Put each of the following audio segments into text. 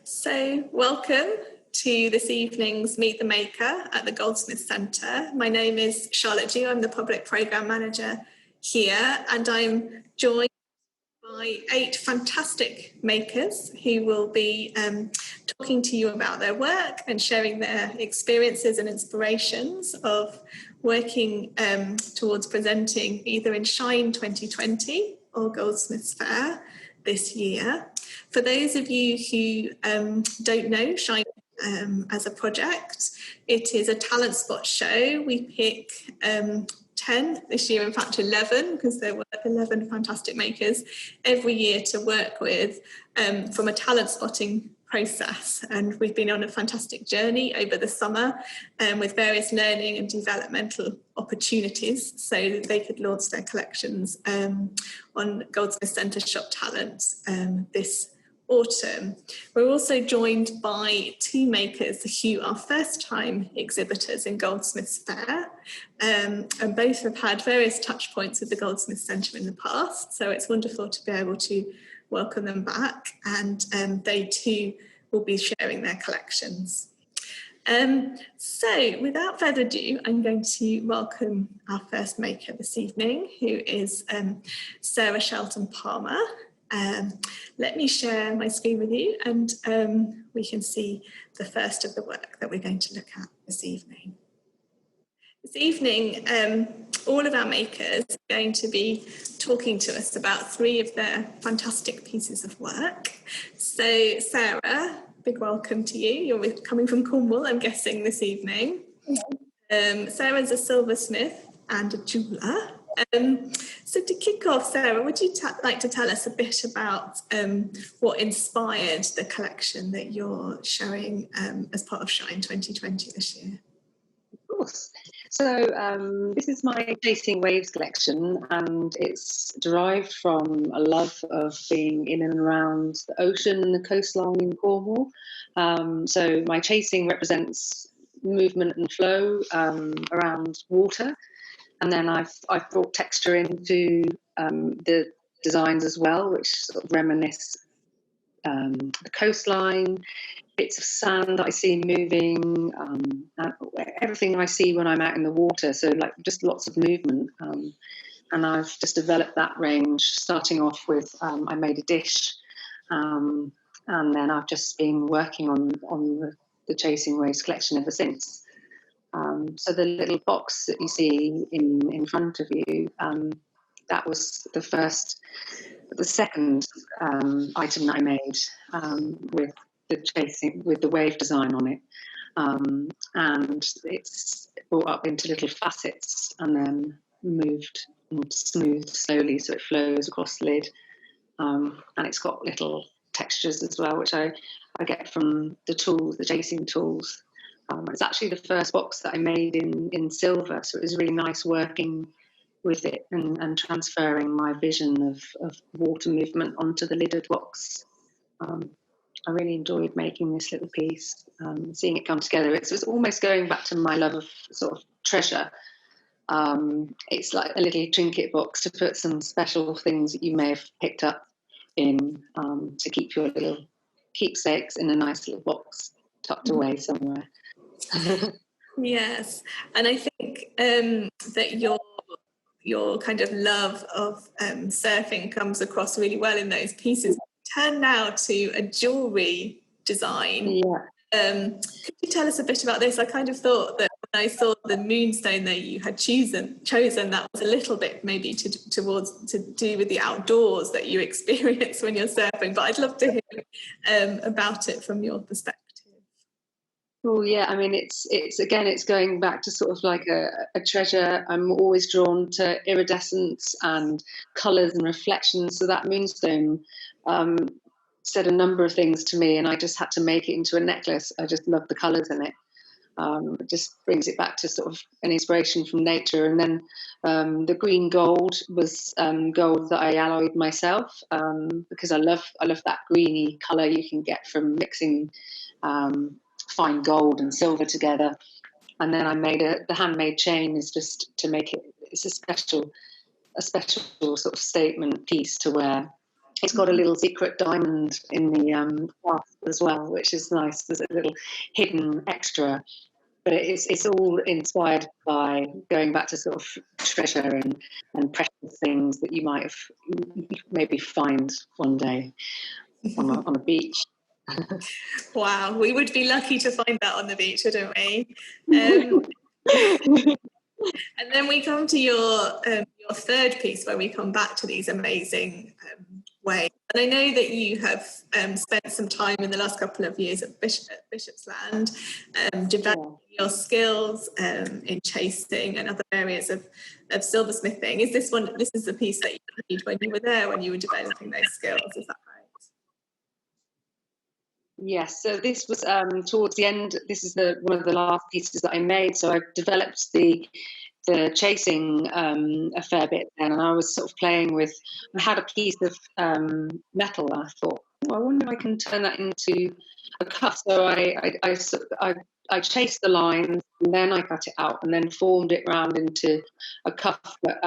So, welcome to this evening's Meet the Maker at the Goldsmiths Centre. My name is Charlotte Dew. I'm the Public Programme Manager here, and I'm joined by 8 fantastic makers who will be talking to you about their work and sharing their experiences and inspirations of working towards presenting either in Shine 2020 or Goldsmiths Fair this year. For those of you who don't know Shine as a project, it is a talent spot show. We pick 10 this year, in fact 11, because there were 11 fantastic makers every year to work with from a talent spotting process. And we've been on a fantastic journey over the summer with various learning and developmental opportunities so that they could launch their collections on Goldsmiths Centre Shop Talent this autumn. We're also joined by 2 makers who are first-time exhibitors in Goldsmiths Fair, and both have had various touch points with the Goldsmiths Centre in the past, so it's wonderful to be able to welcome them back, and they too will be sharing their collections. So without further ado, I'm going to welcome our first maker this evening, who is Sarah Shelton-Palmer. Let me share my screen with you, and we can see the first of the work that we're going to look at this evening. This evening, all of our makers are going to be talking to us about 3 of their fantastic pieces of work. So, Sarah, big welcome to you. You're coming from Cornwall, I'm guessing, this evening. Sarah's a silversmith and a jeweller. So to kick off, Sarah, would you like to tell us a bit about what inspired the collection that you're showing as part of Shine 2020 this year? Of course. So this is my Chasing Waves collection, and it's derived from a love of being in and around the ocean and the coastline in Cornwall. So my chasing represents movement and flow around water. And then I've brought texture into the designs as well, which sort of reminisce the coastline, bits of sand that I see moving, everything I see when I'm out in the water. So like just lots of movement. And I've just developed that range, starting off with I made a dish, and then I've just been working on the Chasing Waves collection ever since. So the little box that you see in front of you, that was the second item that I made with the wave design on it, and it's brought up into little facets and then moved and smoothed slowly so it flows across the lid, and it's got little textures as well, which I get from the tools, the chasing tools. It's actually the first box that I made in silver, so it was really nice working with it and transferring my vision of water movement onto the lidded box. I really enjoyed making this little piece, seeing it come together. It's almost going back to my love of sort of treasure. It's like a little trinket box to put some special things that you may have picked up in, to keep your little keepsakes in a nice little box tucked away somewhere. Yes, and I think that your kind of love of surfing comes across really well in those pieces. Turn now to a jewellery design. Yeah. Could you tell us a bit about this? I kind of thought that when I saw the moonstone that you had chosen, that was a little bit maybe to do with the outdoors that you experience when you're surfing, but I'd love to hear about it from your perspective. Oh yeah, I mean it's going back to sort of like a treasure. I'm always drawn to iridescence and colours and reflections. So that moonstone said a number of things to me, and I just had to make it into a necklace. I just love the colours in it. It just brings it back to sort of an inspiration from nature. And then the green gold was gold that I alloyed myself, because I love that greeny colour you can get from mixing fine gold and silver together. And then I made the handmade chain is just to make it, it's a special sort of statement piece to wear It's got a little secret diamond in the clasp as well, which is nice. There's a little hidden extra, but it's all inspired by going back to sort of treasure and precious things that you might have maybe find one day on a beach. Wow, we would be lucky to find that on the beach, wouldn't we? And then we come to your third piece, where we come back to these amazing waves. And I know that you have spent some time in the last couple of years at Bishop's Land developing your skills in chasing and other areas of silversmithing. This is the piece that you made when you were there, when you were developing those skills, is that right? Yes, so this was towards the end. This is one of the last pieces that I made. So I developed the chasing a fair bit then, and I was sort of playing with. I had a piece of metal, and I thought, I wonder if I can turn that into a cuff. So I chased the lines, and then I cut it out, and then formed it round into a cuff. But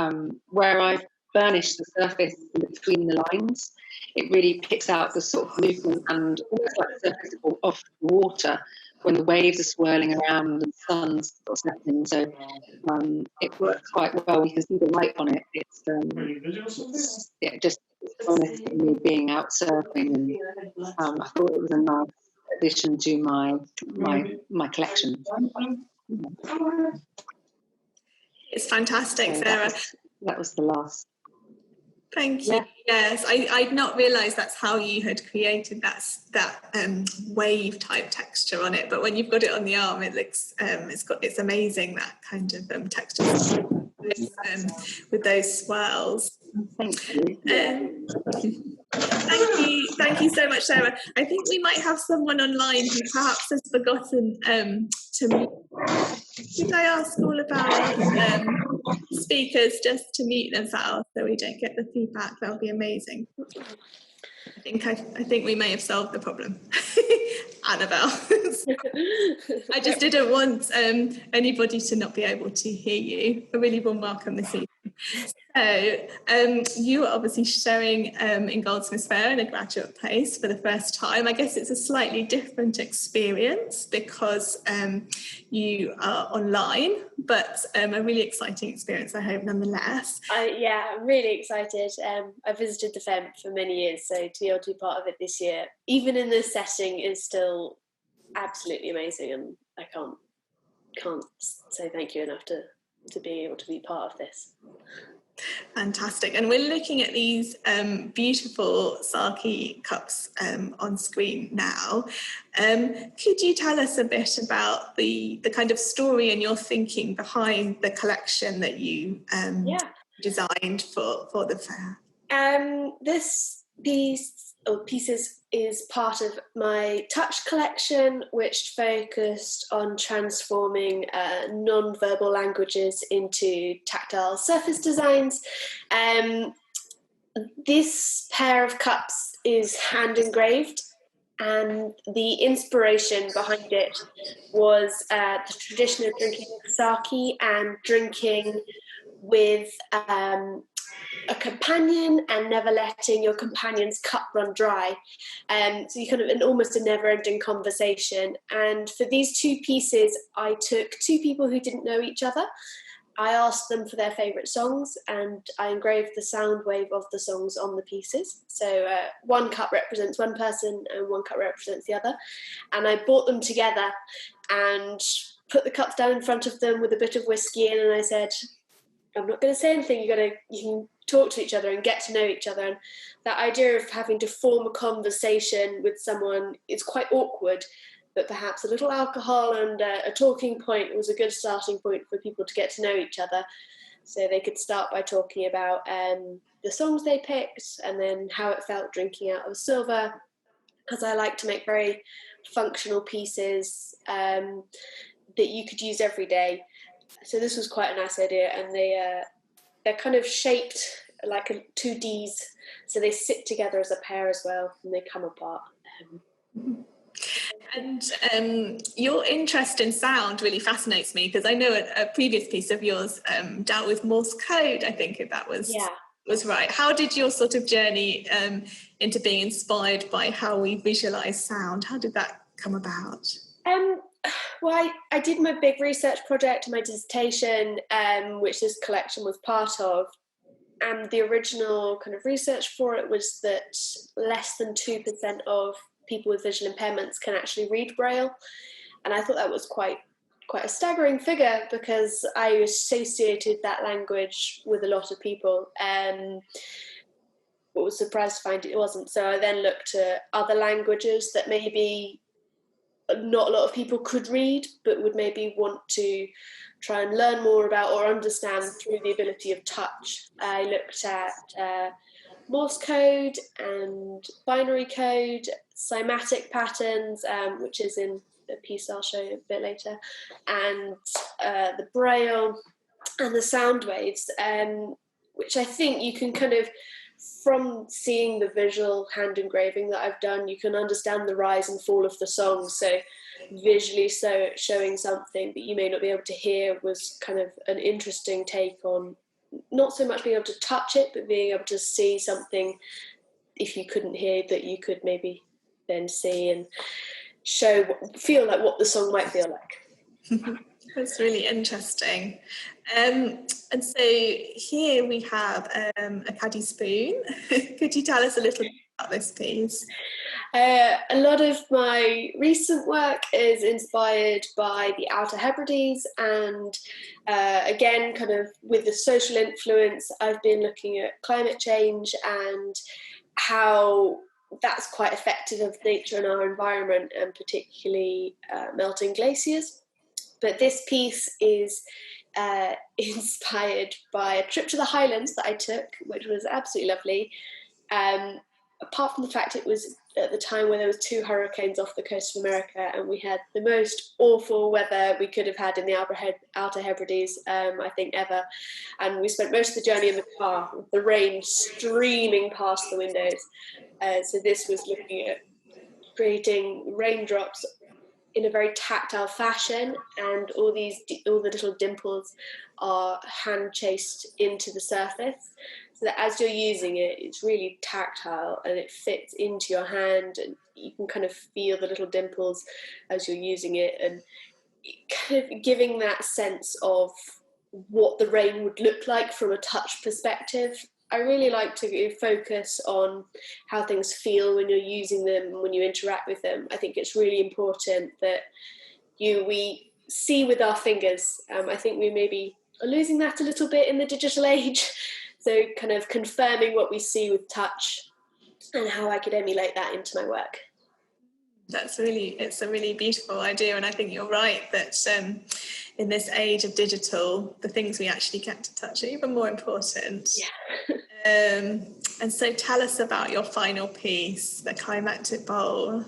where I've burnished the surface between the lines, it really picks out the sort of movement and almost like the surface of water when the waves are swirling around and the sun's sort of setting. So it works quite well. You can see the light on it. It's just honest to me being out surfing, and I thought it was a nice addition to my collection. It's fantastic, So Sarah. That was the last. Thank you. Yeah. Yes, I'd not realised that's how you had created that wave type texture on it. But when you've got it on the arm, it looks it's amazing, that kind of texture with those swirls. Thank you. Thank you so much, Sarah. I think we might have someone online who perhaps has forgotten to mute. Could I ask all of our speakers just to mute themselves so we don't get the feedback? That would be amazing. I think we may have solved the problem. Annabel. I just didn't want anybody to not be able to hear you. A really warm welcome this evening. So you are obviously showing in Goldsmiths Fair in a graduate place for the first time. I guess it's a slightly different experience because you are online, but a really exciting experience, I hope, nonetheless. Yeah, I'm really excited. I visited the fair for many years, so to be able to be part of it this year, even in this setting, is still absolutely amazing, and I can't say thank you enough to being able to be part of this. Fantastic. And we're looking at these beautiful Sake cups on screen now. Could you tell us a bit about the kind of story and your thinking behind the collection that you designed for the fair? This pieces is part of my touch collection, which focused on transforming non-verbal languages into tactile surface designs. This pair of cups is hand engraved, and the inspiration behind it was the tradition of drinking sake and drinking with a companion and never letting your companion's cup run dry. So you kind of almost a never-ending conversation. And for these two pieces, I took two people who didn't know each other. I asked them for their favourite songs, and I engraved the sound wave of the songs on the pieces. So one cup represents one person and one cup represents the other. And I brought them together and put the cups down in front of them with a bit of whiskey in, and I said, I'm not going to say anything, you can talk to each other and get to know each other. And that idea of having to form a conversation with someone is quite awkward, but perhaps a little alcohol and a talking point was a good starting point for people to get to know each other. So they could start by talking about the songs they picked and then how it felt drinking out of silver, because I like to make very functional pieces that you could use every day. So this was quite a nice idea, and they're kind of shaped like two Ds, so they sit together as a pair as well, and they come apart. And your interest in sound really fascinates me, because I know a previous piece of yours dealt with Morse code, I think that was. Yeah. was right. How did your sort of journey into being inspired by how we visualise sound, how did that come about? Well, I did my big research project, my dissertation, which this collection was part of. And the original kind of research for it was that less than 2% of people with visual impairments can actually read Braille. And I thought that was quite a staggering figure, because I associated that language with a lot of people. But was surprised to find it wasn't. So I then looked at other languages that maybe not a lot of people could read, but would maybe want to try and learn more about or understand through the ability of touch. I looked at Morse code and binary code, cymatic patterns, which is in a piece I'll show you a bit later, and the Braille and the sound waves, which I think you can kind of, from seeing the visual hand engraving that I've done, you can understand the rise and fall of the song. So visually showing something that you may not be able to hear was kind of an interesting take on not so much being able to touch it, but being able to see something if you couldn't hear that you could maybe then see and feel like what the song might feel like. That's really interesting. And so here we have a caddy spoon. Could you tell us a little bit about this piece? A lot of my recent work is inspired by the Outer Hebrides, and again, kind of with the social influence, I've been looking at climate change and how that's quite affected of nature and our environment, and particularly melting glaciers. But this piece is inspired by a trip to the Highlands that I took, which was absolutely lovely. Apart from the fact it was at the time when there was 2 hurricanes off the coast of America, and we had the most awful weather we could have had in the Outer Hebrides, I think, ever. And we spent most of the journey in the car with the rain streaming past the windows. So this was looking at creating raindrops in a very tactile fashion, and all the little dimples are hand chased into the surface, so that as you're using it, it's really tactile and it fits into your hand, and you can kind of feel the little dimples as you're using it, and kind of giving that sense of what the rain would look like from a touch perspective. I really like to focus on how things feel when you're using them, when you interact with them. I think it's really important that we see with our fingers. I think we maybe are losing that a little bit in the digital age. So kind of confirming what we see with touch and how I could emulate that into my work. It's a really beautiful idea, and I think you're right that in this age of digital, the things we actually get to touch are even more important. Yeah. And so tell us about your final piece, the climactic bowl.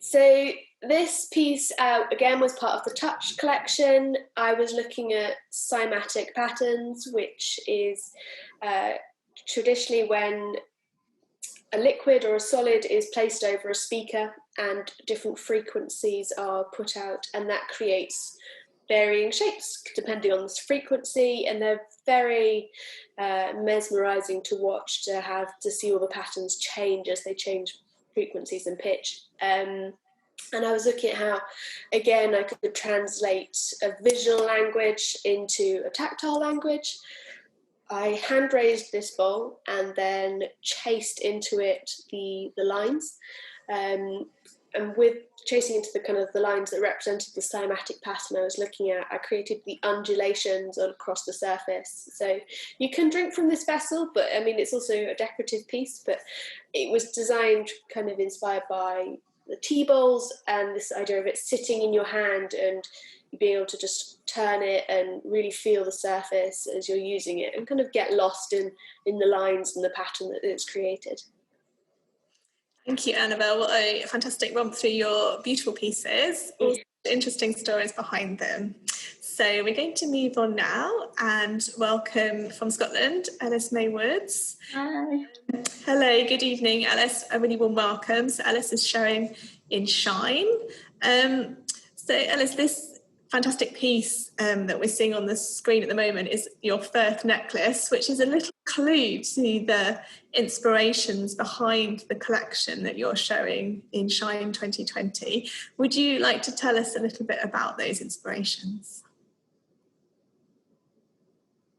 So this piece, again, was part of the Touch collection. I was looking at cymatic patterns, which is traditionally when a liquid or a solid is placed over a speaker and different frequencies are put out, and that creates varying shapes depending on the frequency, and they're very mesmerizing to watch, to see all the patterns change as they change frequencies and pitch. And I was looking at how, again, I could translate a visual language into a tactile language. I hand raised this bowl and then chased into it the lines. And with chasing into the kind of the lines that represented the cymatic pattern I was looking at, I created the undulations across the surface. So you can drink from this vessel, but I mean, it's also a decorative piece, but it was designed kind of inspired by the tea bowls and this idea of it sitting in your hand and being able to just turn it and really feel the surface as you're using it and kind of get lost in the lines and the pattern that it's created. Thank you, Annabel. What a fantastic romp through your beautiful pieces. All interesting stories behind them. So we're going to move on now and welcome from Scotland, Ellys May Woods. Hi. Hello, good evening, Ellys. A really warm welcome. So Ellys is showing in Shine. So Ellys, this fantastic piece that we're seeing on the screen at the moment is your Firth necklace, which is a little clue to the inspirations behind the collection that you're showing in Shine 2020. Would you like to tell us a little bit about those inspirations?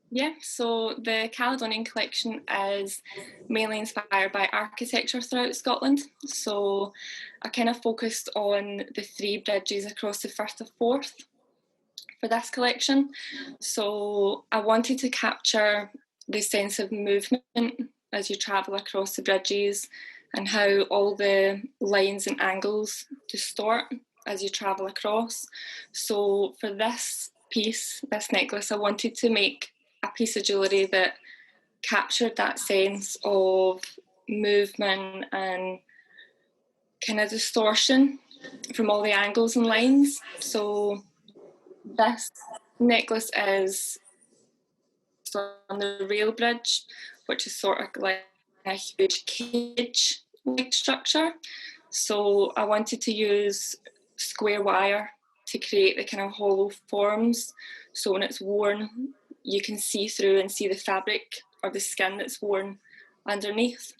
Yeah, so the Caledonian collection is mainly inspired by architecture throughout Scotland. So I kind of focused on the 3 bridges across the Firth of Forth for this collection. So I wanted to capture the sense of movement as you travel across the bridges and how all the lines and angles distort as you travel across. So for this piece, this necklace, I wanted to make a piece of jewellery that captured that sense of movement and kind of distortion from all the angles and lines. So this necklace is on the rail bridge, which is sort of like a huge cage-like structure. So I wanted to use square wire to create the kind of hollow forms. So when it's worn, you can see through and see the fabric or the skin that's worn underneath.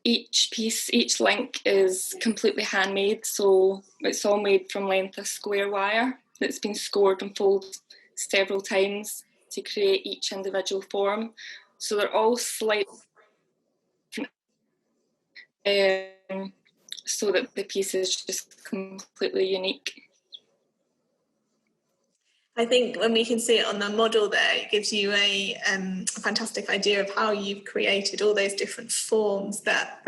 Each piece, each link is completely handmade, so it's all made from length of square wire that's been scored and folded several times to create each individual form. So they're all slightly different, so that the piece is just completely unique. I think when we can see it on the model there, it gives you a fantastic idea of how you've created all those different forms that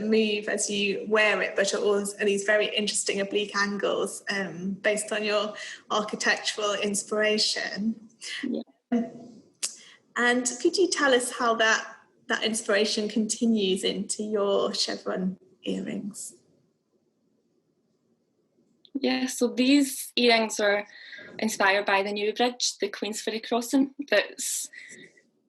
move as you wear it, but are these very interesting oblique angles based on your architectural inspiration. Yeah. And could you tell us how that inspiration continues into your chevron earrings? Yeah, so these earrings are inspired by the new bridge, the Queensferry crossing. That's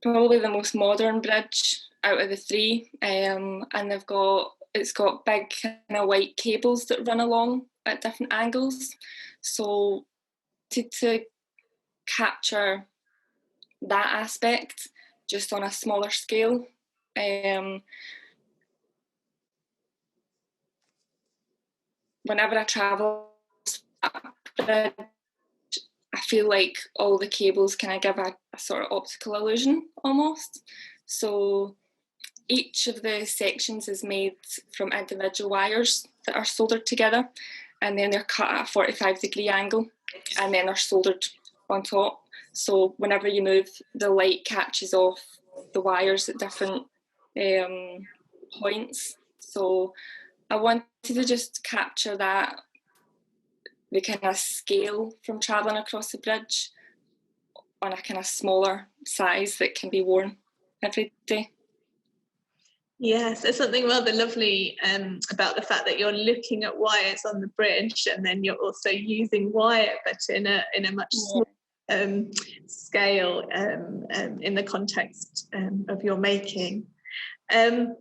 probably the most modern bridge out of the 3, and it's got big kind of white cables that run along at different angles. So to capture that aspect just on a smaller scale. Whenever I travel, I feel like all the cables kind of give a sort of optical illusion almost. So each of the sections is made from individual wires that are soldered together, and then they're cut at a 45-degree angle, and then they're soldered on top. So whenever you move, the light catches off the wires at different points. So I wanted to just capture that, the kind of scale from travelling across the bridge on a kind of smaller size that can be worn every day. Yes, there's something rather lovely about the fact that you're looking at wires on the bridge, and then you're also using wire, but in a much smaller scale in the context of your making. And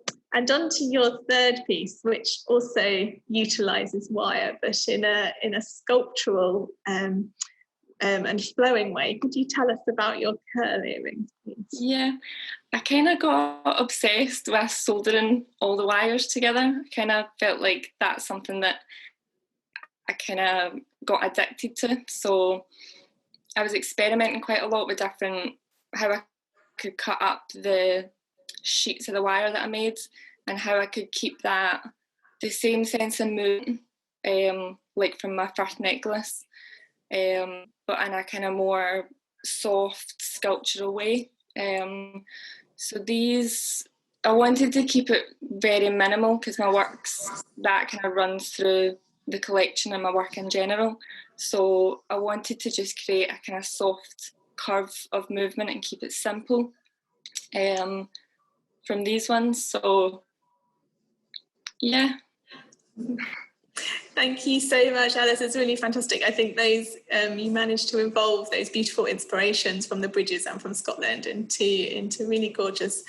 on to your third piece, which also utilises wire, but in a sculptural and flowing way. Could you tell us about your curl earrings, please? Yeah, I kind of got obsessed with soldering all the wires together. I kind of felt like that's something that I kind of got addicted to. So I was experimenting quite a lot with how I could cut up the sheets of the wire that I made, and how I could keep the same sense of movement like from my first necklace, but in a kind of more soft sculptural way. So these, I wanted to keep it very minimal because my works, that kind of runs through the collection and my work in general. So I wanted to just create a kind of soft curve of movement and keep it simple from these ones. So yeah. Thank you so much, Ellys. It's really fantastic. I think those you managed to involve those beautiful inspirations from the bridges and from Scotland into really gorgeous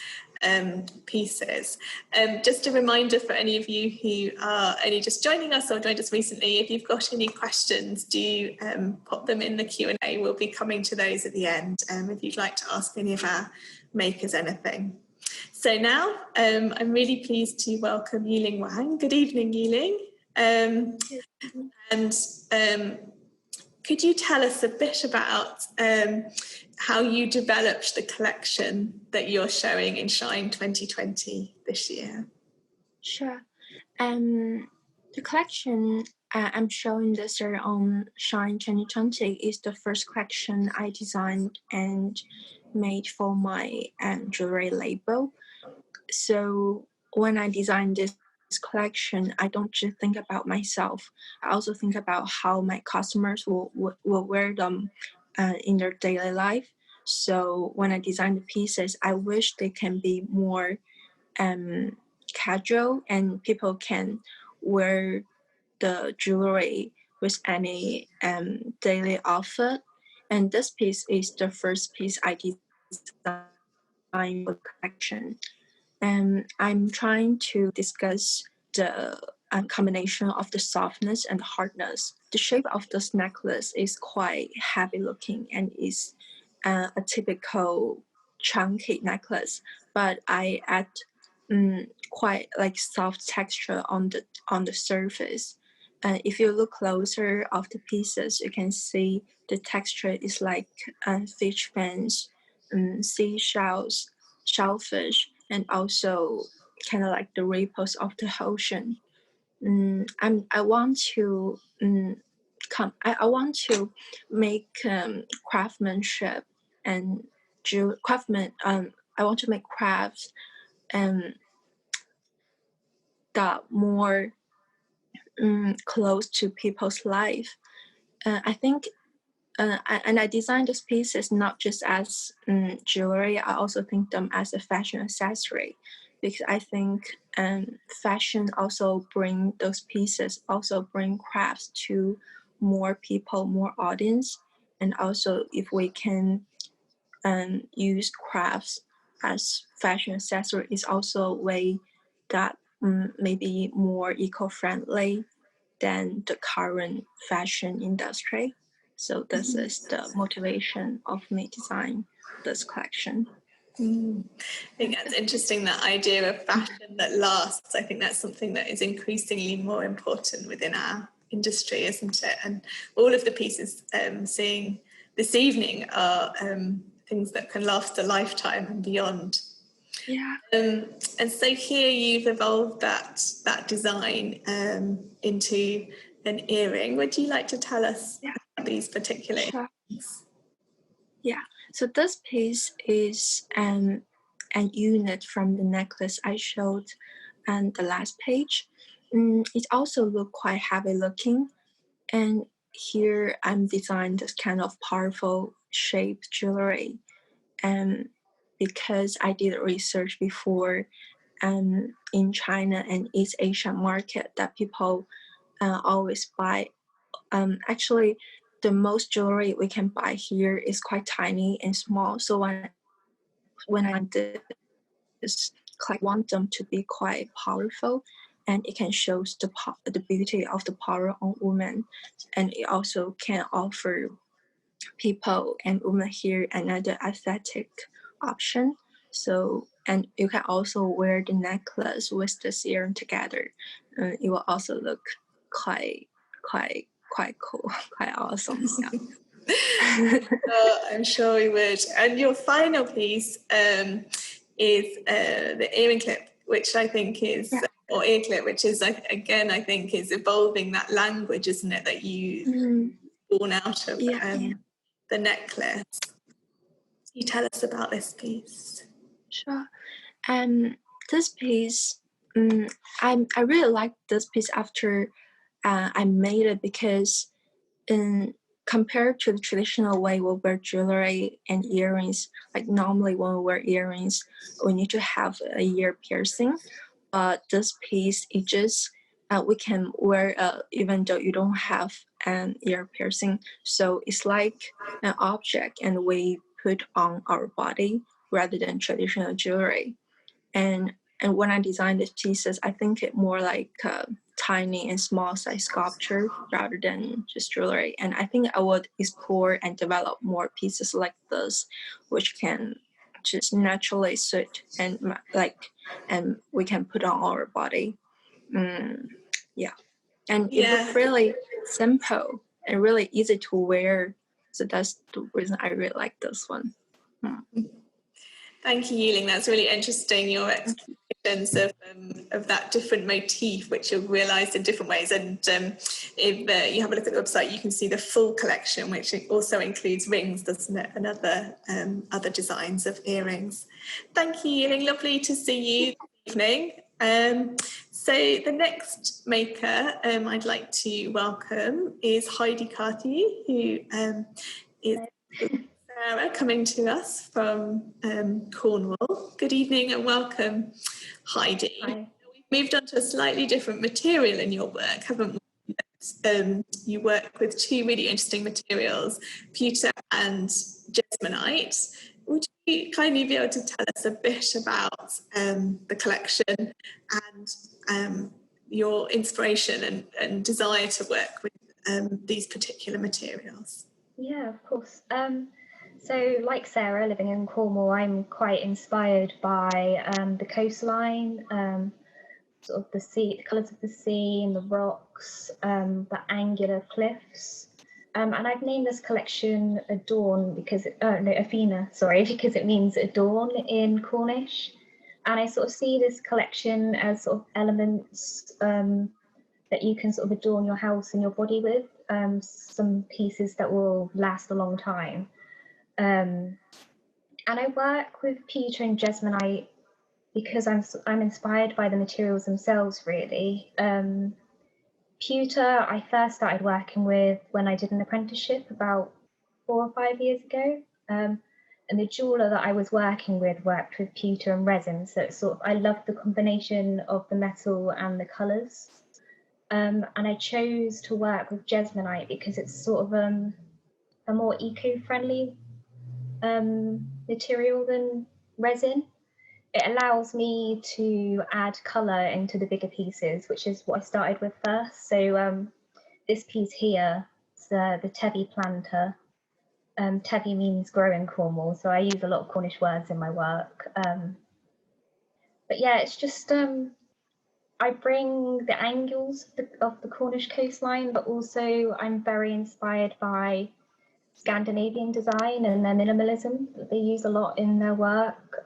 pieces. Just a reminder for any of you who are only just joining us or joined us recently, if you've got any questions, do pop them in the Q&A. We'll be coming to those at the end if you'd like to ask any of our makers anything. So now I'm really pleased to welcome Yilin Wang. Good evening, Yilin. Could you tell us a bit about how you developed the collection that you're showing in Shine 2020 this year? Sure. The collection I'm showing this year on Shine 2020 is the first collection I designed and made for my jewelry label. So when I designed this collection, I don't just think about myself. I also think about how my customers will wear them in their daily life. So when I design the pieces, I wish they can be more casual and people can wear the jewelry with any daily outfit. And this piece is the first piece I designed for the collection. I'm trying to discuss the combination of the softness and hardness. The shape of this necklace is quite heavy looking and is a typical chunky necklace, but I add quite like soft texture on the surface. If you look closer of the pieces, you can see the texture is like fish fins, seashells, shellfish, and also kind of like the ripples of the ocean. I want to I want to make craftsmanship and I want to make crafts that more close to people's life. I think. And I designed those pieces not just as jewelry, I also think them as a fashion accessory, because I think fashion also bring those pieces, also bring crafts to more people, more audience. And also if we can use crafts as fashion accessory is also a way that maybe more eco-friendly than the current fashion industry. So this is the motivation of me design this collection. I think that's interesting, that idea of fashion that lasts. I think that's something that is increasingly more important within our industry, isn't it? And all of the pieces seeing this evening are things that can last a lifetime and beyond. Yeah. And so here you've evolved that design into an earring. Would you like to tell us about these particular earrings? Yeah, so this piece is an unit from the necklace I showed on the last page. It also look quite heavy looking, and here I'm designed this kind of powerful shaped jewelry. Because I did research before in China and East Asia market that people always buy. Actually, the most jewelry we can buy here is quite tiny and small. So when I did this, I want them to be quite powerful, and it can show the beauty of the power on women, and it also can offer people and women here another aesthetic option. So, and you can also wear the necklace with the earring together. It will also look quite cool, quite awesome. Yeah. I'm sure we would. And your final piece is the earring clip, which I think is, or ear clip, which is, again, I think is evolving that language, isn't it, that you born out of the necklace. Can you tell us about this piece? Sure. This piece, I really like this piece after I made it, because compared to the traditional way we wear jewelry and earrings, like normally when we wear earrings, we need to have a ear piercing. But this piece, it just, we can wear even though you don't have an ear piercing. So it's like an object and we put on our body rather than traditional jewelry. And when I design these pieces, I think it more like tiny and small size sculpture rather than just jewelry. And I think I would explore and develop more pieces like this, which can just naturally suit and we can put on our body. Yeah. And it looks really simple and really easy to wear. So that's the reason I really like this one. Thank you, Yilin. That's really interesting, your explanations of that different motif, which you've realised in different ways. And if you have a look at the website, you can see the full collection, which also includes rings, doesn't it, and other designs of earrings. Thank you, Yilin. Lovely to see you this evening. So the next maker I'd like to welcome is Heidi Carthew, who is Sarah, coming to us from Cornwall. Good evening and welcome, Heidi. Hi. We've moved on to a slightly different material in your work, haven't we? You work with two really interesting materials, pewter and jesmonite. Would you kindly be able to tell us a bit about the collection and your inspiration and desire to work with these particular materials? Yeah, of course. So like Sarah, living in Cornwall, I'm quite inspired by the coastline, sort of the sea, the colours of the sea and the rocks, the angular cliffs. And I've named this collection Adorn because, Athena, sorry, because it means adorn in Cornish. And I sort of see this collection as sort of elements that you can sort of adorn your house and your body with, some pieces that will last a long time. And I work with pewter and jesmonite because I'm inspired by the materials themselves, really. Pewter, I first started working with when I did an apprenticeship about 4 or 5 years ago. And the jeweller that I was working with worked with pewter and resin. So it's sort of, I loved the combination of the metal and the colours. And I chose to work with jesmonite because it's sort of a more eco-friendly material than resin. It allows me to add colour into the bigger pieces, which is what I started with first. So this piece here is the Tevi planter. Tevi means grow in Cornwall, so I use a lot of Cornish words in my work. But yeah, it's just I bring the angles of the Cornish coastline, but also I'm very inspired by Scandinavian design and their minimalism that they use a lot in their work.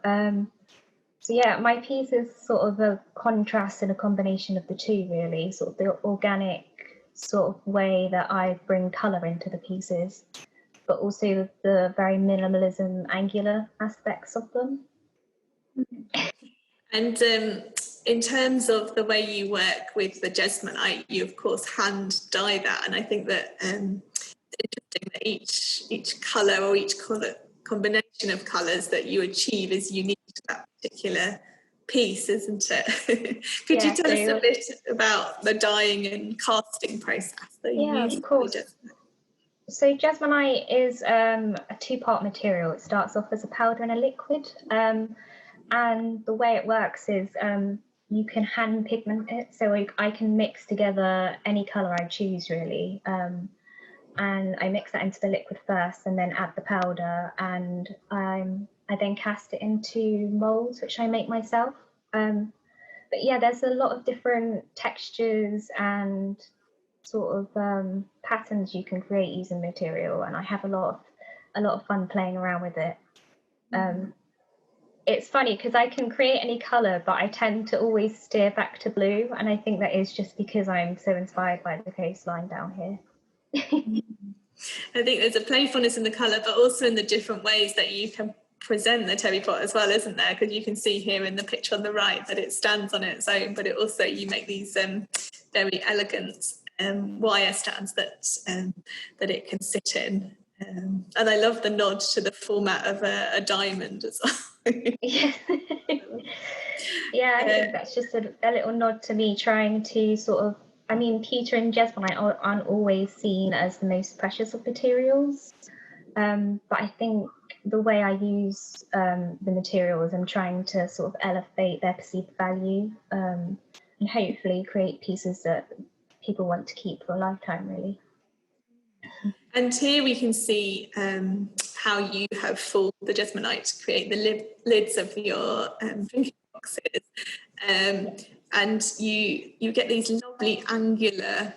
So yeah, my piece is sort of a contrast and a combination of the two, really, sort of the organic sort of way that I bring colour into the pieces, but also the very minimalism, angular aspects of them. And in terms of the way you work with the jesmonite, you of course hand dye that, and I think that it's interesting that each colour or each colour combination of colours that you achieve is unique to that particular piece, isn't it? Could you tell us a bit about the dyeing and casting process that you use? Of course. So jesmonite is a two-part material. It starts off as a powder and a liquid. And the way it works is you can hand pigment it. So I can mix together any colour I choose, really. And I mix that into the liquid first and then add the powder. And I then cast it into moulds, which I make myself. But yeah, there's a lot of different textures and sort of patterns you can create using material. And I have a lot of fun playing around with it. It's funny because I can create any colour, but I tend to always steer back to blue. And I think that is just because I'm so inspired by the coastline down here. I think there's a playfulness in the colour, but also in the different ways that you can present the Tevi pot as well, isn't there? Because you can see here in the picture on the right that it stands on its own, but it also, you make these very elegant wire stands that it can sit in. And I love the nod to the format of a diamond as well. Yeah, I think that's just a little nod to me trying to sort of, I mean, pewter and jesmonite aren't always seen as the most precious of materials, but I think the way I use the materials, I'm trying to sort of elevate their perceived value, and hopefully create pieces that people want to keep for a lifetime, really. And here we can see how you have fooled the Jesmonite to create the lids of your drinking boxes. And you get these lovely angular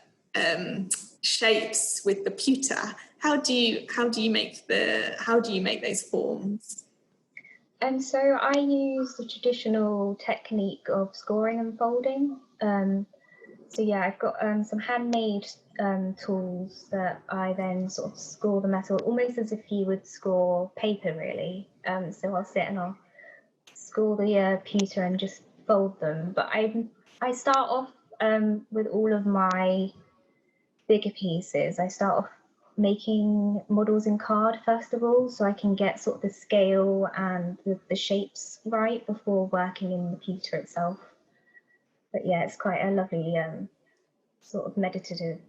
shapes with the pewter. How do you make those forms? And so I use the traditional technique of scoring and folding. So yeah, I've got some handmade tools that I then sort of score the metal, almost as if you would score paper, really. So I'll sit and I'll score the pewter and just fold them. But I start off with all of my bigger pieces. I start off making models in card first of all, so I can get sort of the scale and the shapes right before working in the pewter itself. But yeah, it's quite a lovely sort of meditative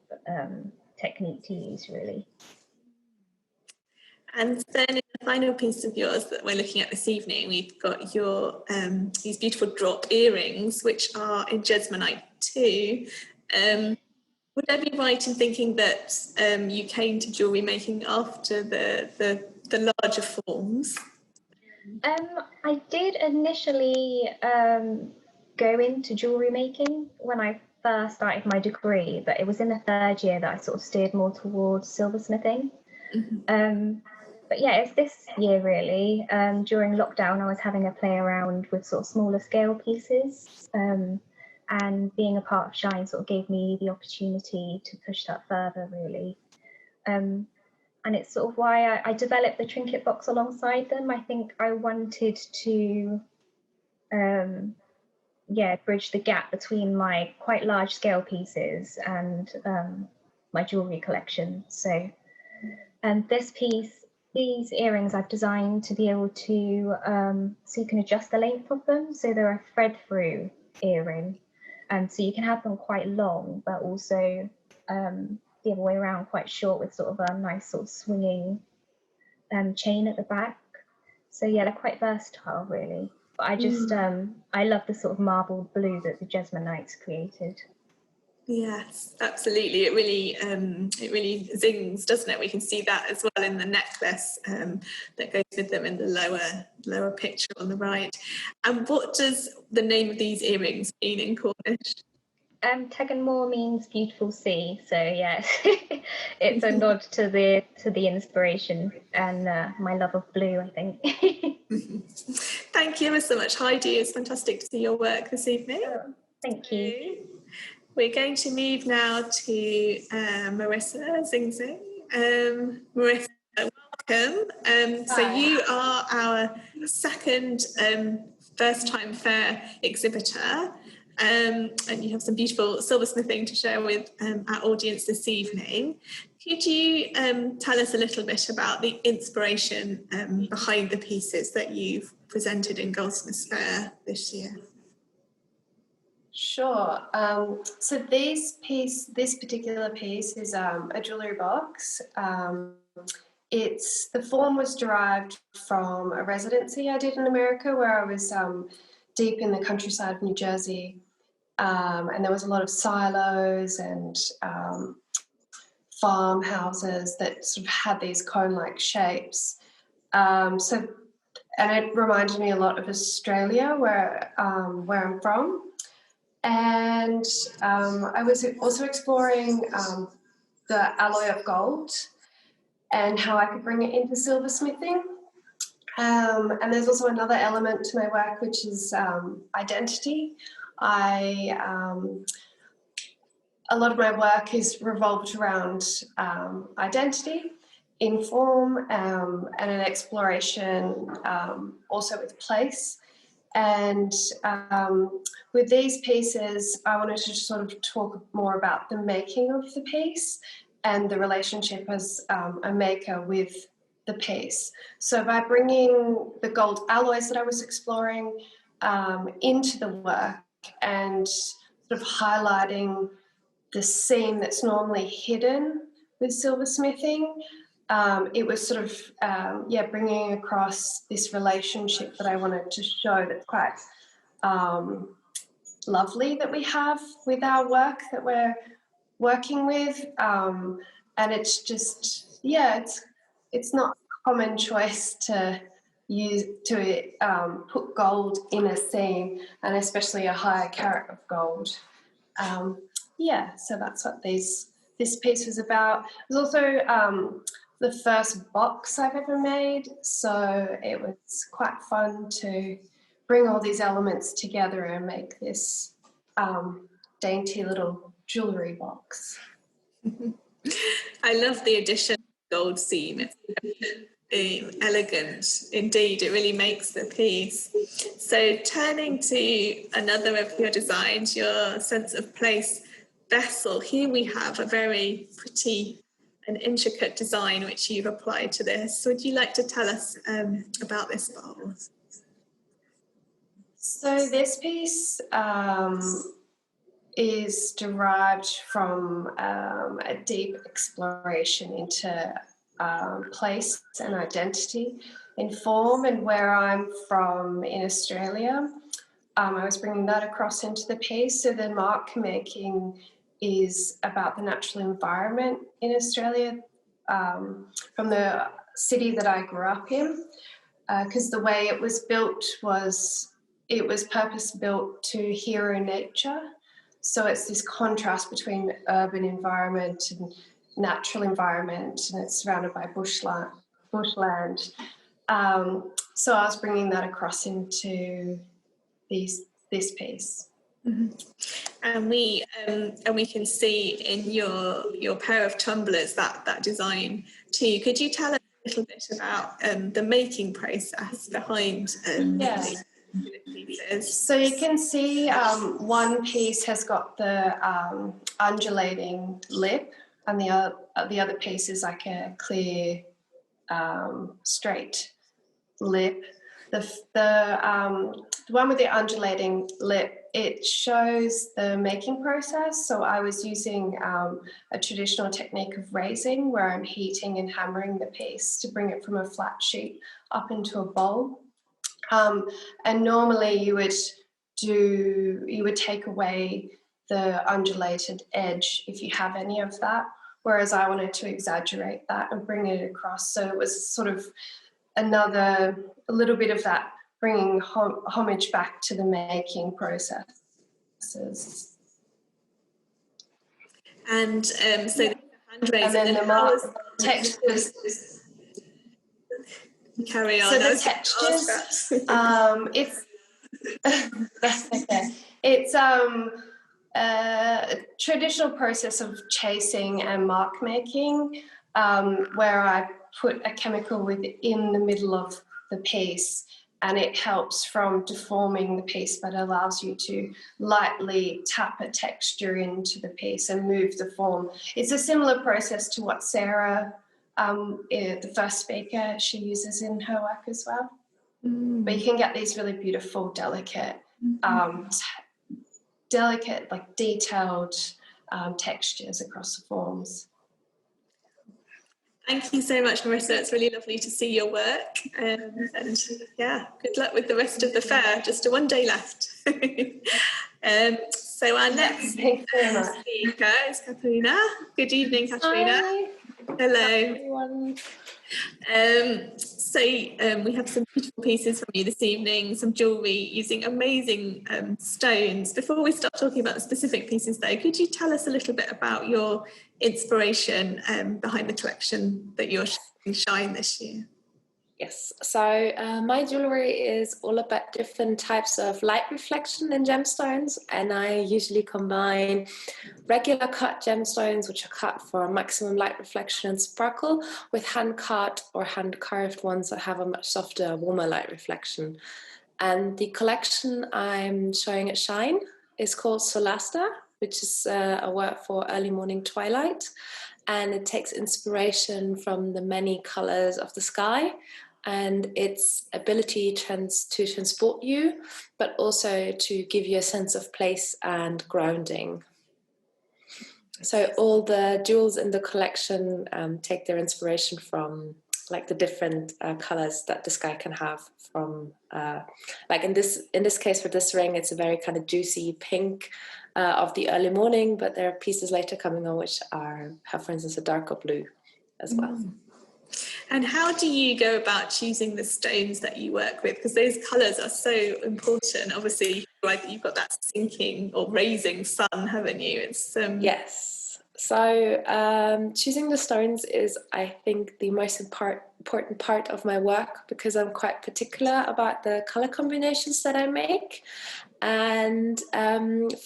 technique to use, really. And then in the final piece of yours that we're looking at this evening, we've got your these beautiful drop earrings, which are in Jesmonite too. Would I be right in thinking that you came to jewellery making after the larger forms? I did initially go into jewellery making when I first started my degree, but it was in the third year that I sort of steered more towards silversmithing. Mm-hmm. But yeah, it's this year really. During lockdown, I was having a play around with sort of smaller scale pieces. And being a part of Shine sort of gave me the opportunity to push that further, really. And it's sort of why I developed the trinket box alongside them. I think I wanted to, bridge the gap between my quite large scale pieces and my jewellery collection. So, these earrings I've designed to be able to, so you can adjust the length of them. So they're a thread through earring. So you can have them quite long, but also the other way around, quite short with sort of a nice sort of swinging chain at the back. So yeah, they're quite versatile, really. But I just, I love the sort of marbled blue that the Jesmonites created. Yes, absolutely. It really zings, doesn't it? We can see that as well in the necklace that goes with them in the lower picture on the right. And what does the name of these earrings mean in Cornish? Teganmore means beautiful sea, so yes, it's a nod to the inspiration and my love of blue, I think. Thank you ever so much, Heidi. It's fantastic to see your work this evening. Oh, thank you. We're going to move now to Marissa Ziesing. Marissa, welcome. So you are our second first-time fair exhibitor, and you have some beautiful silversmithing to share with our audience this evening. Could you tell us a little bit about the inspiration behind the pieces that you've presented in Goldsmiths Fair this year? Sure. So this particular piece is a jewellery box. The form was derived from a residency I did in America, where I was deep in the countryside of New Jersey, and there was a lot of silos and farmhouses that sort of had these cone-like shapes. And it reminded me a lot of Australia, where I'm from. And I was also exploring the alloy of gold and how I could bring it into silversmithing. And there's also another element to my work, which is identity. A lot of my work is revolved around identity in form and an exploration also with place. And with these pieces, I wanted to sort of talk more about the making of the piece and the relationship as a maker with the piece. So by bringing the gold alloys that I was exploring into the work and sort of highlighting the seam that's normally hidden with silversmithing, it was sort of, bringing across this relationship that I wanted to show that's quite lovely that we have with our work that we're working with. And it's just, it's not a common choice to put gold in a seam, and especially a higher carat of gold. So that's what this piece was about. It was also the first box I've ever made, so it was quite fun to bring all these elements together and make this dainty little jewellery box. I love the addition of gold seam. It's elegant indeed. It really makes the piece. So turning to another of your designs, your sense of place vessel, here we have a very pretty and intricate design which you've applied to this. Would you like to tell us about this bowl? So this piece is derived from a deep exploration into place and identity in form, and where I'm from in Australia. I was bringing that across into the piece. So the mark making is about the natural environment in Australia, from the city that I grew up in, because the way it was built was, it was purpose built to hero nature. So it's this contrast between urban environment and natural environment, and it's surrounded by bushland. So I was bringing that across into this piece. Mm-hmm. And we can see in your pair of tumblers that design too. Could you tell us a little bit about the making process behind Yes. the pieces? So you can see one piece has got the undulating lip, and the other piece is like a clear straight lip. The one with the undulating lip, it shows the making process. So I was using a traditional technique of raising, where I'm heating and hammering the piece to bring it from a flat sheet up into a bowl. And normally you would take away the undulated edge if you have any of that, whereas I wanted to exaggerate that and bring it across. So it was sort of a little bit of that, bringing homage back to the making processes. And so the hand raising, and then the textures. Carry on. So the textures, it's that's okay. It's a traditional process of chasing and mark making, where I put a chemical within the middle of the piece, and it helps from deforming the piece, but allows you to lightly tap a texture into the piece and move the form. It's a similar process to what Sarah, the first speaker, she uses in her work as well. But you can get these really beautiful, delicate, like detailed textures across the forms. Thank you so much, Marissa. It's really lovely to see your work. And yeah, good luck with the rest of the fair. Just one day left. So our next speaker is Katharina. Good evening, Katharina. Hi. Hello. Everyone. So we have some beautiful pieces from you this evening, some jewellery using amazing stones. Before we start talking about the specific pieces though, could you tell us a little bit about your inspiration behind the collection that you're showing this year? Yes, so my jewellery is all about different types of light reflection in gemstones, and I usually combine regular cut gemstones, which are cut for maximum light reflection and sparkle, with hand cut or hand carved ones that have a much softer, warmer light reflection. And the collection I'm showing at Shine is called Solasta, which is a word for early morning twilight, and it takes inspiration from the many colours of the sky and its ability to transport you, but also to give you a sense of place and grounding. So all the jewels in the collection take their inspiration from like the different colors that the sky can have. From like in this case for this ring, it's a very kind of juicy pink of the early morning, but there are pieces later coming on which have, for instance, a darker blue as well. And how do you go about choosing the stones that you work with? Because those colours are so important. Obviously, you've got that sinking or raising sun, haven't you? It's Yes. So choosing the stones is, I think, the most important part of my work, because I'm quite particular about the colour combinations that I make. And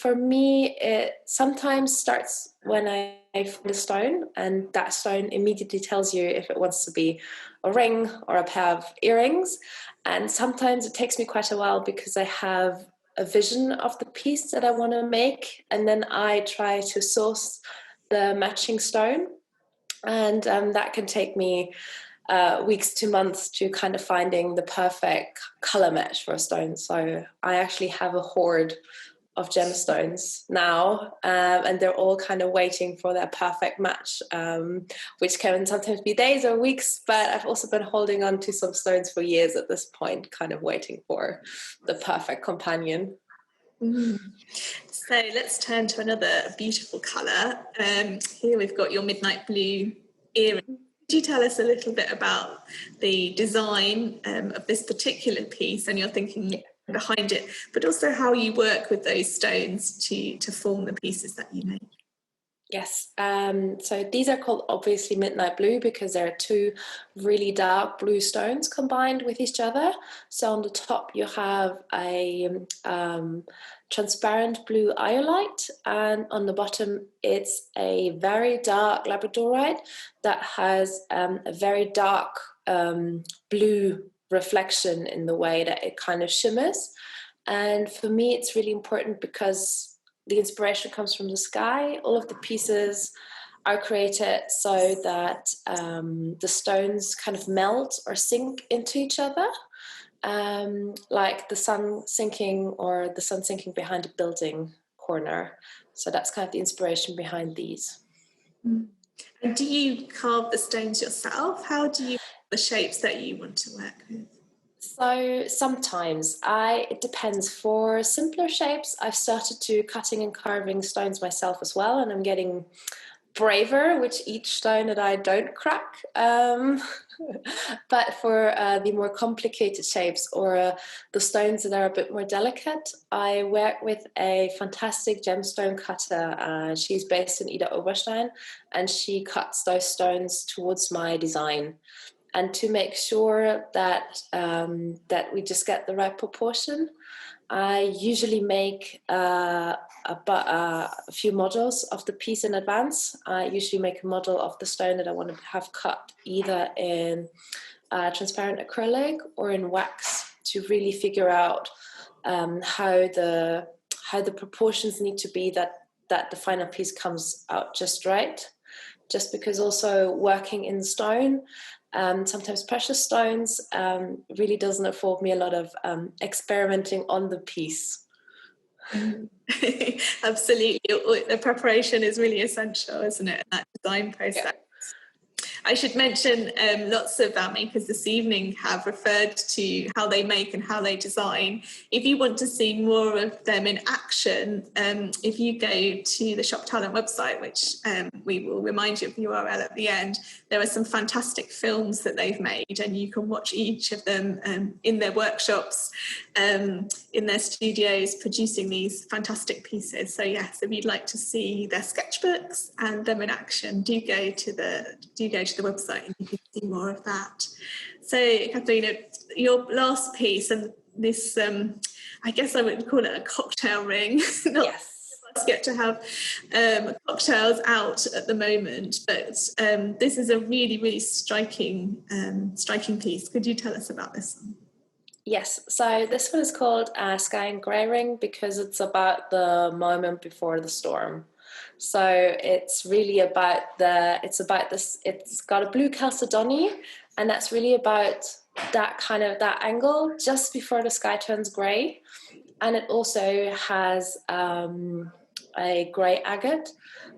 for me, it sometimes starts when I find a stone, and that stone immediately tells you if it wants to be a ring or a pair of earrings. And sometimes it takes me quite a while because I have a vision of the piece that I want to make, and then I try to source the matching stone, and that can take me weeks to months to kind of finding the perfect color match for a stone. So I actually have a hoard of gemstones now, and they're all kind of waiting for their perfect match, which can sometimes be days or weeks, but I've also been holding on to some stones for years at this point, kind of waiting for the perfect companion. So let's turn to another beautiful colour. Here we've got your midnight blue earring. Could you tell us a little bit about the design of this particular piece and your thinking behind it, but also how you work with those stones to form the pieces that you make? Yes, so these are called obviously midnight blue because there are two really dark blue stones combined with each other. So on the top you have a transparent blue iolite, and on the bottom it's a very dark labradorite that has a very dark blue reflection in the way that it kind of shimmers. And for me it's really important because the inspiration comes from the sky. All of the pieces are created so that the stones kind of melt or sink into each other, like the sun sinking or the sun sinking behind a building corner. So that's kind of the inspiration behind these. And do you carve the stones yourself? How do you the shapes that you want to work with? So sometimes it depends. For simpler shapes, I've started to cutting and carving stones myself as well, and I'm getting braver with each stone that I don't crack. But for the more complicated shapes or the stones that are a bit more delicate, I work with a fantastic gemstone cutter. She's based in Ida Oberstein, and she cuts those stones towards my design. And to make sure that that we just get the right proportion, I usually make a few models of the piece in advance. I usually make a model of the stone that I want to have cut either in transparent acrylic or in wax to really figure out how the proportions need to be that the final piece comes out just right. Just because also working in stone, sometimes precious stones really doesn't afford me a lot of experimenting on the piece. Absolutely. The preparation is really essential, isn't it? That design process. Yeah. I should mention lots of our makers this evening have referred to how they make and how they design. If you want to see more of them in action, if you go to the Shop Talent website, which we will remind you of the URL at the end, there are some fantastic films that they've made, and you can watch each of them in their workshops, in their studios, producing these fantastic pieces. So yes, if you'd like to see their sketchbooks and them in action, do go to the website and you can see more of that. So Katharina, your last piece, and this I guess I would call it a cocktail ring. Yes. Get to have cocktails out at the moment, but this is a really, really striking piece. Could you tell us about this one? Yes, so this one is called Sky and Grey Ring because it's about the moment before the storm. So it's really about it's got a blue chalcedony, and that's really about that angle just before the sky turns grey. And it also has a grey agate,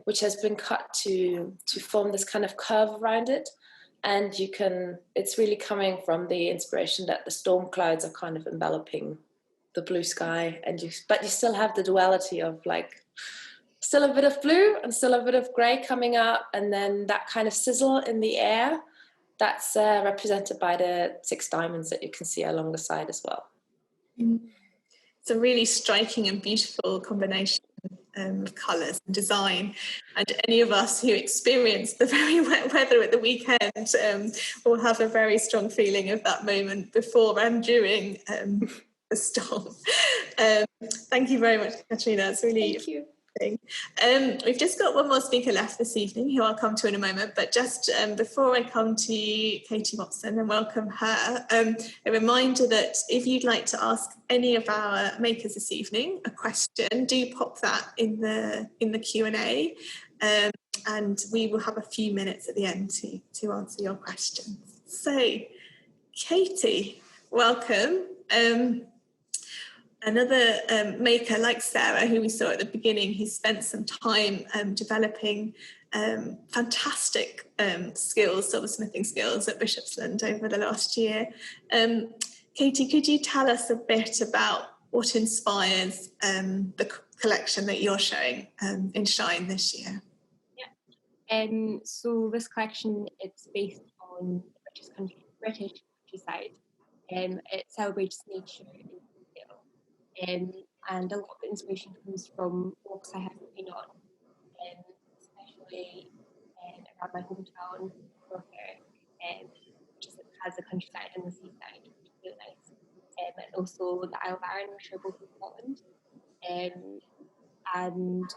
which has been cut to form this kind of curve around it. And it's really coming from the inspiration that the storm clouds are kind of enveloping the blue sky, but you still have the duality of like still a bit of blue and still a bit of grey coming up, and then that kind of sizzle in the air that's represented by the 6 diamonds that you can see along the side as well. It's a really striking and beautiful combination of colours and design, and any of us who experienced the very wet weather at the weekend will have a very strong feeling of that moment before and during the storm. Thank you very much, Katharina. It's really Thank you. We've just got one more speaker left this evening, who I'll come to in a moment, but just before I come to Katie Watson and welcome her, a reminder that if you'd like to ask any of our makers this evening a question, do pop that in the Q&A, and we will have a few minutes at the end to answer your questions. So, Katie, welcome. Another maker like Sarah, who we saw at the beginning, who spent some time developing fantastic skills, silversmithing skills at Bishopsland over the last year. Katie, could you tell us a bit about what inspires the collection that you're showing in Shine this year? Yeah. So this collection, it's based on the British countryside. It celebrates nature in detail. And a lot of the inspiration comes from walks I have been on, especially around my hometown, Yorkshire, which has the countryside and the seaside, which is really nice. And also the Isle of Arran, which are both in Scotland. And,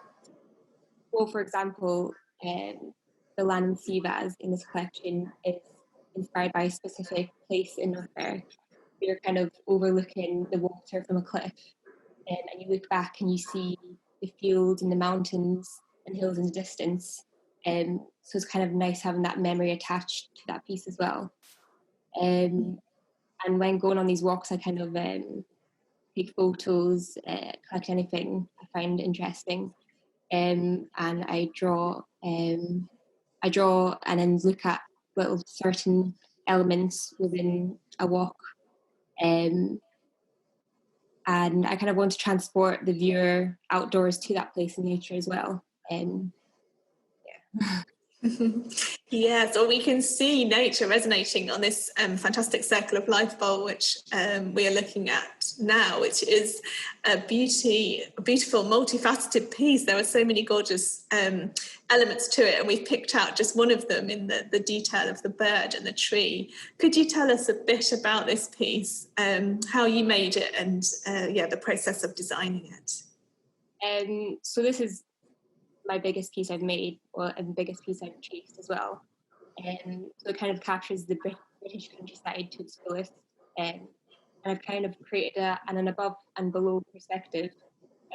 well, for example, the land and sea vase in this collection is inspired by a specific place in North. You're kind of overlooking the water from a cliff, and you look back and you see the fields and the mountains and hills in the distance. So it's kind of nice having that memory attached to that piece as well. And when going on these walks, I kind of take photos, collect anything I find interesting, and I draw and then look at little certain elements within a walk. And I kind of want to transport the viewer outdoors to that place in nature as well. Yeah, so we can see nature resonating on this fantastic Circle of Life bowl, which we are looking at now, which is a beautiful, multifaceted piece. There are so many gorgeous elements to it, and we've picked out just one of them in the detail of the bird and the tree. Could you tell us a bit about this piece, how you made it, and the process of designing it? So this is my biggest piece I've made, and the biggest piece I've chased as well. So it kind of captures the British countryside to its fullest. And I've kind of created an above and below perspective.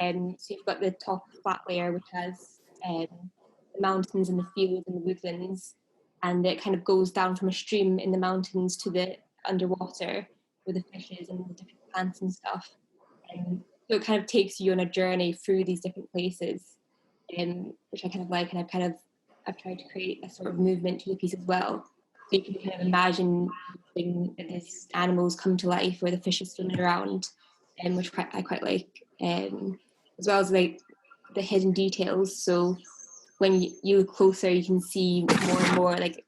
So you've got the top flat layer, which has the mountains and the fields and the woodlands, and it kind of goes down from a stream in the mountains to the underwater with the fishes and the different plants and stuff. So it kind of takes you on a journey through these different places. Which I kind of like, and I've tried to create a sort of movement to the piece as well. So you can kind of imagine that these animals come to life, where the fish is swimming around, which I quite like, as well as like the hidden details. So when you look closer, you can see more and more. Like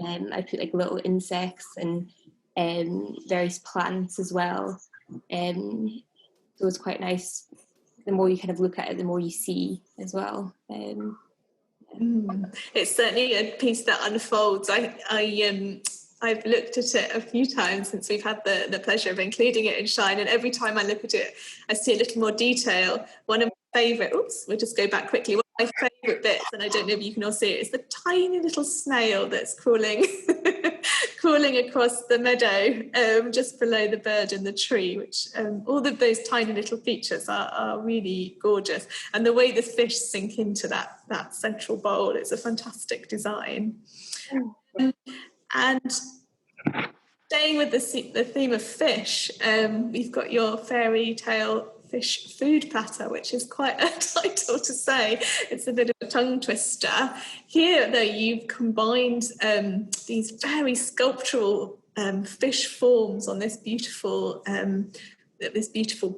I put like little insects and various plants as well. So it's quite nice. The more you kind of look at it, the more you see as well. It's certainly a piece that unfolds. I've looked at it a few times since we've had the pleasure of including it in Shine, and every time I look at it, I see a little more detail. One of my favourite, we'll just go back quickly. One of my favourite bits, and I don't know if you can all see it, is the tiny little snail that's crawling across the meadow just below the bird and the tree, which all of those tiny little features are really gorgeous. And the way the fish sink into that central bowl, it's a fantastic design. And staying with the theme of fish, we've got your fairy tale fish food platter, which is quite a title to say. It's a bit of a tongue twister. Here, though, you've combined these very sculptural fish forms on this beautiful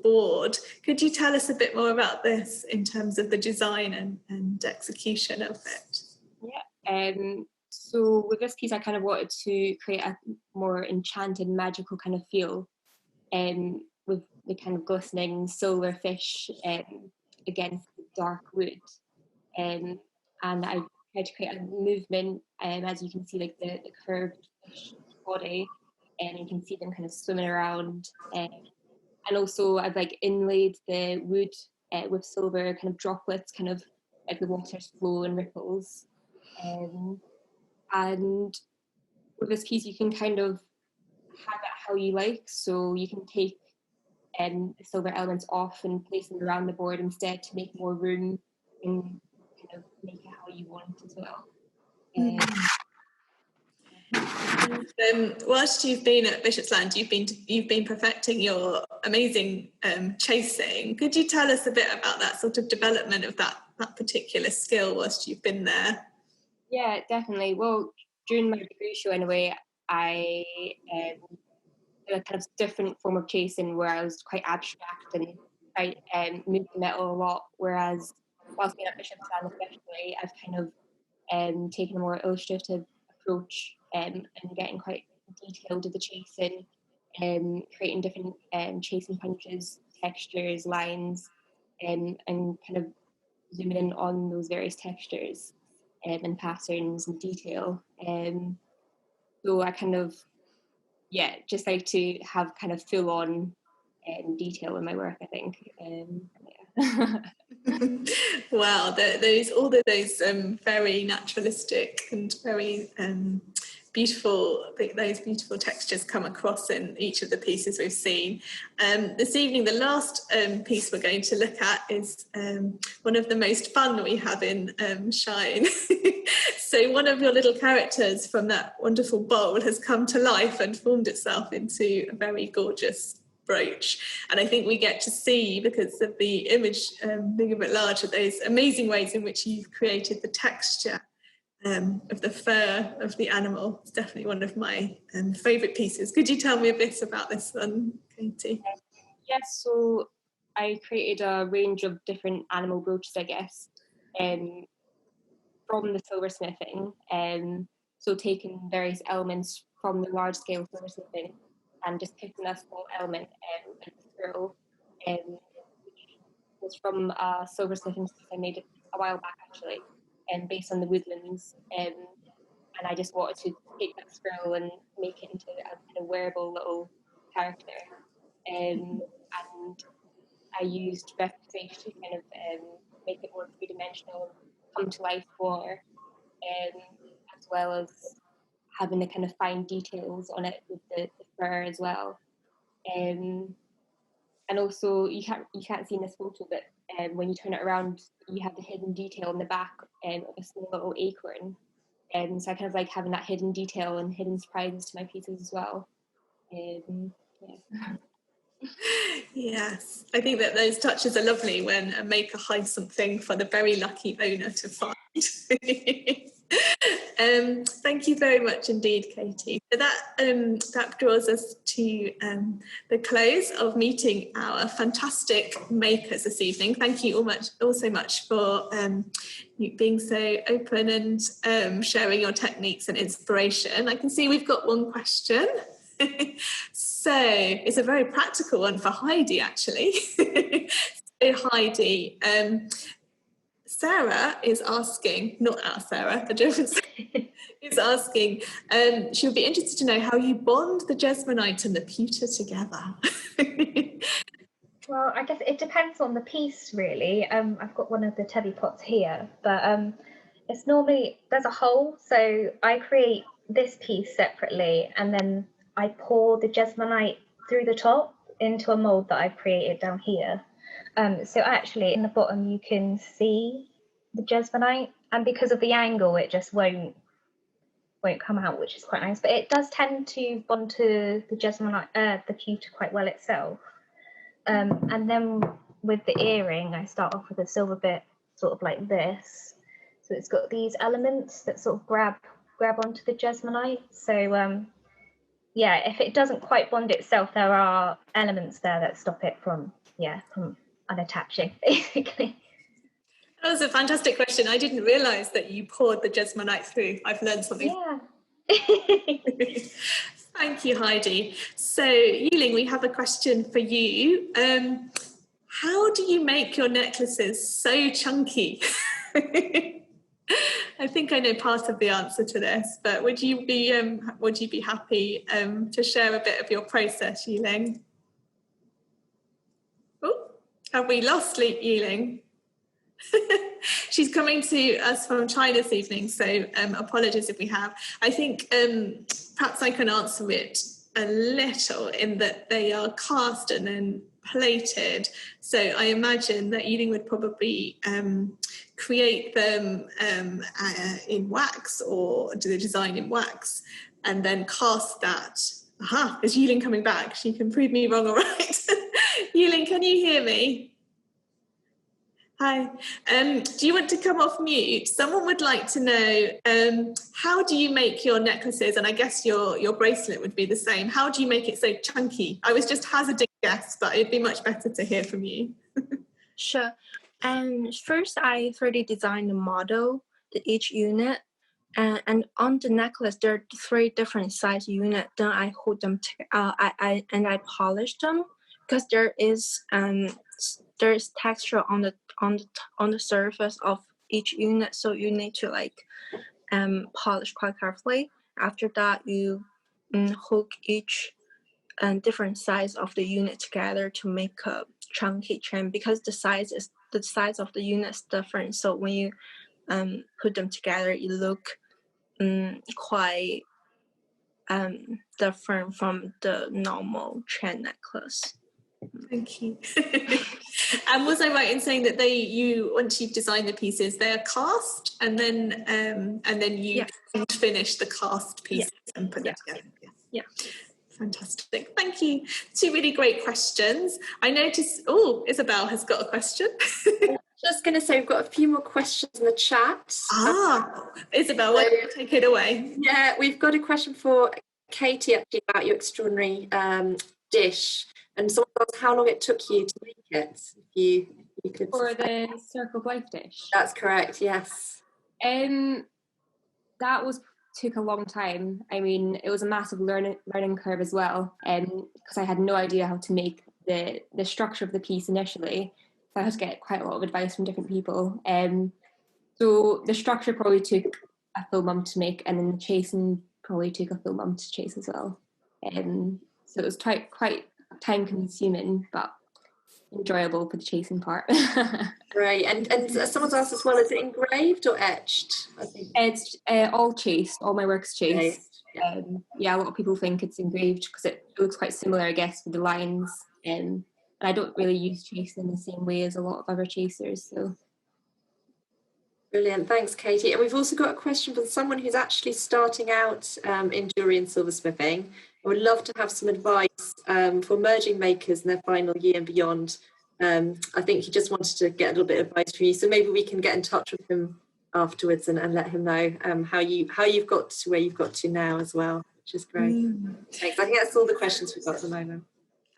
board. Could you tell us a bit more about this in terms of the design and execution of it? Yeah. So with this piece, I kind of wanted to create a more enchanted, magical kind of feel, with the kind of glistening silver fish against the dark wood. And I tried to create a movement, as you can see, like the curved fish body, and you can see them kind of swimming around. And also I've like inlaid the wood with silver kind of droplets, kind of like the waters flow and ripples. And with this piece, you can kind of have it how you like. So you can take the silver elements off and place them around the board instead to make more room and kind of make it how you want as well. Whilst you've been at Bishopsland, you've been perfecting your amazing chasing. Could you tell us a bit about that sort of development of that particular skill whilst you've been there? Yeah, definitely. Well, during my degree show anyway, I did a kind of different form of chasing where I was quite abstract and I moved the metal a lot, whereas whilst being at Bishopsland especially, I've kind of taken a more illustrative approach and getting quite detailed with the chasing, creating different chasing punches, textures, lines, and kind of zooming in on those various textures and patterns and detail. So I kind of, just like to have kind of full on detail in my work, I think. Wow, all of those very naturalistic and very beautiful, I think those beautiful textures come across in each of the pieces we've seen. This evening, the last piece we're going to look at is one of the most fun we have in Shine. So one of your little characters from that wonderful bowl has come to life and formed itself into a very gorgeous brooch. And I think we get to see, because of the image being a bit larger, those amazing ways in which you've created the texture of the fur of the animal. It's definitely one of my favourite pieces. Could you tell me a bit about this one, Katie? Yes, so I created a range of different animal brooches, I guess, from the silversmithing. So taking various elements from the large-scale silversmithing and just picking a small element, like a squirrel, which was from a silversmithing piece I made a while back, actually, based on the woodlands. And I just wanted to take that squirrel and make it into a kind of wearable little character. And I used reference to kind of make it more three-dimensional, come to life more, as well as having the kind of fine details on it with the fur as well. And also you can't see in this photo, but when you turn it around, you have the hidden detail in the back of a small little acorn. So I kind of like having that hidden detail and hidden surprises to my pieces as well. Yes, I think that those touches are lovely when a maker hides something for the very lucky owner to find. Thank you very much indeed, Katie. So that draws us to the close of meeting our fantastic makers this evening. Thank you all so much for you being so open and sharing your techniques and inspiration. I can see we've got one question. So it's a very practical one for Heidi, actually. So Heidi, Sarah is asking, not our Sarah, a different Sarah, is asking, she would be interested to know how you bond the Jesmonite and the pewter together. Well, I guess it depends on the piece, really. I've got one of the tebby pots here, but it's normally, there's a hole, so I create this piece separately, and then I pour the Jesmonite through the top into a mould that I've created down here. So actually in the bottom you can see the Jesmonite, and because of the angle it just won't come out, which is quite nice. But it does tend to bond to the Jesmonite, the pewter quite well itself. And then with the earring, I start off with a silver bit, sort of like this. So it's got these elements that sort of grab onto the jesmonite. So yeah, if it doesn't quite bond itself, there are elements there that stop it from unattaching, basically. That was a fantastic question. I didn't realise that you poured the jesmonite through. I've learned something. Yeah. Thank you, Heidi. So, Yilin, we have a question for you. How do you make your necklaces so chunky? I think I know part of the answer to this, but would you be happy to share a bit of your process, Yilin? Oh, have we lost Yilin? She's coming to us from China this evening, so apologies if we have. I think perhaps I can answer it a little in that they are cast and then plated. So I imagine that Yilin would probably create them in wax or do the design in wax and then cast that. Aha, is Yilin coming back? She can prove me wrong or right. Yilin, can you hear me? Hi. Do you want to come off mute? Someone would like to know, how do you make your necklaces? And I guess your bracelet would be the same. How do you make it so chunky? I was just hazarding a guess, but it'd be much better to hear from you. Sure. First, I 3D designed the model, each unit. And on the necklace, there are 3 different size units. Then I hold them, I polish them because there is texture on the surface of each unit, so you need to polish quite carefully. After that, you hook each different size of the unit together to make a chunky chain because the size of the unit is different. So when you put them together, it look quite different from the normal chain necklace. Thank you. And was I right in saying that once you've designed the pieces, they are cast and then you finish the cast pieces and put them together? Yeah. Fantastic. Thank you. 2 really great questions. I noticed, Isabel has got a question. Just going to say, we've got a few more questions in the chat. Isabel, why don't you take it away? Yeah, we've got a question for Katie actually about your extraordinary dish. And someone asked how long it took you to make it. If you could. For the circled life dish. That's correct. Yes. That took a long time. I mean, it was a massive learning curve as well. Because I had no idea how to make the structure of the piece initially. So I had to get quite a lot of advice from different people. So the structure probably took a full month to make, and then the chasing probably took a full month to chase as well. So it was quite time consuming, but enjoyable for the chasing part. Great. And someone's asked as well, is it engraved or etched? I think it's all chased. All my work's chased. Yeah, a lot of people think it's engraved because it looks quite similar, I guess, with the lines. And I don't really use chasing in the same way as a lot of other chasers. So brilliant. Thanks, Katie. And we've also got a question from someone who's actually starting out in jewellery and silversmithing. I would love to have some advice for emerging makers in their final year and beyond. I think he just wanted to get a little bit of advice from you. So maybe we can get in touch with him afterwards and let him know how you've got to where you've got to now as well, which is great. Thanks. I think that's all the questions we've got at the moment.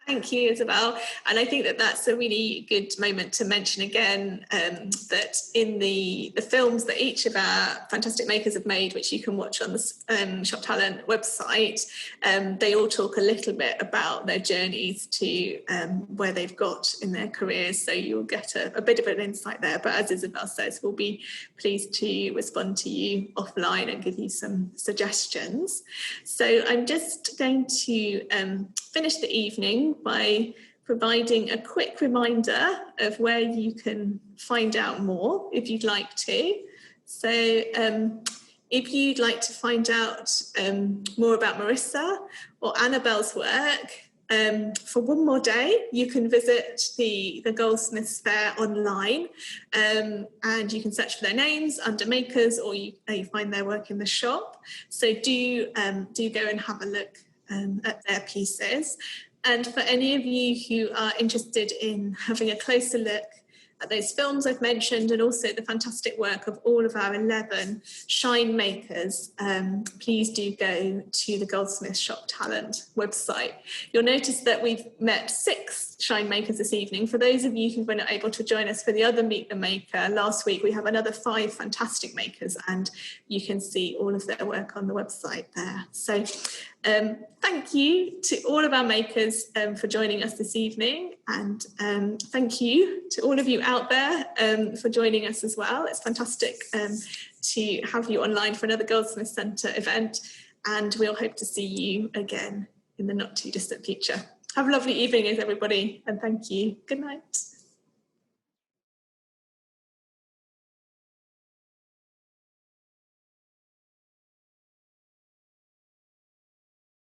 Thank you, Isabel. And I think that that's a really good moment to mention again that in the films that each of our fantastic makers have made, which you can watch on the Shop Talent website, they all talk a little bit about their journeys to where they've got in their careers. So you'll get a bit of an insight there. But as Isabel says, we'll be pleased to respond to you offline and give you some suggestions. So I'm just going to finish the evening by providing a quick reminder of where you can find out more if you'd like to. So if you'd like to find out more about Marissa or Annabel's work, for one more day, you can visit the Goldsmiths Fair online and you can search for their names under makers, or you find their work in the shop. So do go and have a look at their pieces. And for any of you who are interested in having a closer look at those films I've mentioned, and also the fantastic work of all of our 11 shine makers, please do go to the Goldsmiths Shop Talent website. You'll notice that we've met 6 shine makers this evening. For those of you who were not able to join us for the other Meet the Maker last week, we have another 5 fantastic makers, and you can see all of their work on the website there. So thank you to all of our makers for joining us this evening, and thank you to all of you out there for joining us as well. It's fantastic to have you online for another Goldsmiths Centre event, and we'll hope to see you again in the not too distant future. Have a lovely evening, everybody, and thank you. Good night.